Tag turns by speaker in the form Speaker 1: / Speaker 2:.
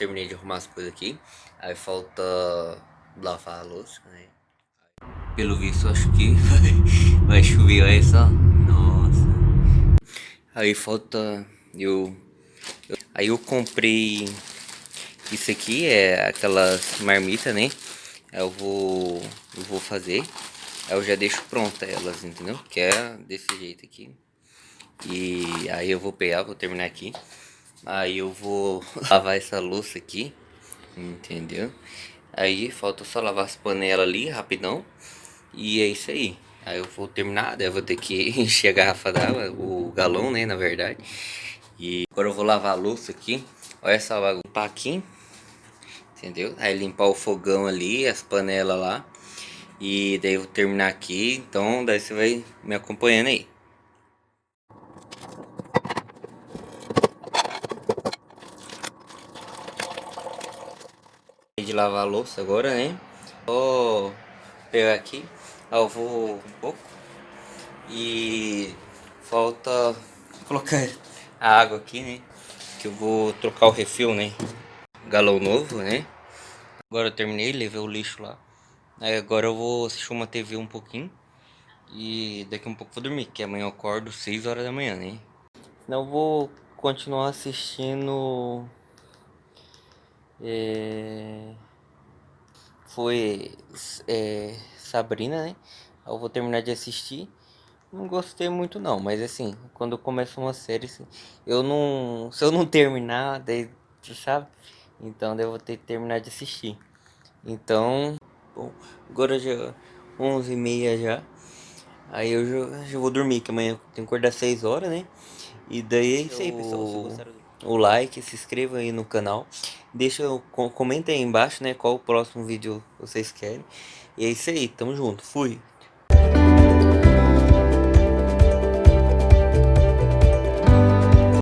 Speaker 1: terminei de arrumar as coisas aqui. Aí falta lavar a louça, né? Pelo visto, acho que vai chover, olha só. Nossa. Aí falta Aí eu comprei isso aqui, é aquelas marmitas, né? Eu vou fazer. Aí eu já deixo pronta elas, entendeu? Que é desse jeito aqui. E aí eu vou pegar, vou terminar aqui. Aí eu vou lavar essa louça aqui, entendeu? Aí falta só lavar as panelas ali, rapidão. E é isso aí. Aí eu vou terminar, daí eu vou ter que encher a garrafa d'água, o galão, né, na verdade. E agora eu vou lavar a louça aqui. Olha essa bagunça aqui, entendeu? Aí limpar o fogão ali, as panelas lá. E daí eu vou terminar aqui, então daí você vai me acompanhando aí. De lavar a louça agora, né? Vou pegar aqui, eu vou um pouco e falta colocar a água aqui, né? Que eu vou trocar o refil, né? Galão novo, né? Agora eu terminei, levei o lixo lá. Aí agora eu vou assistir uma TV um pouquinho e daqui um pouco vou dormir, que amanhã eu acordo 6 horas da manhã, né? Não vou continuar assistindo. É... Foi Sabrina, né? Eu vou terminar de assistir. Não gostei muito não, mas assim, quando começa uma série, assim, eu não, se eu não terminar, daí, sabe? Então daí eu vou ter que terminar de assistir. Então, bom, agora já 11h30 já. Aí eu já vou dormir, que amanhã eu tenho que acordar 6 horas, né? E daí é isso aí, pessoal. Se gostaram o like, se inscreva aí no canal. Deixa, comenta aí embaixo, né? Qual o próximo vídeo vocês querem. E é isso aí, tamo junto. Fui.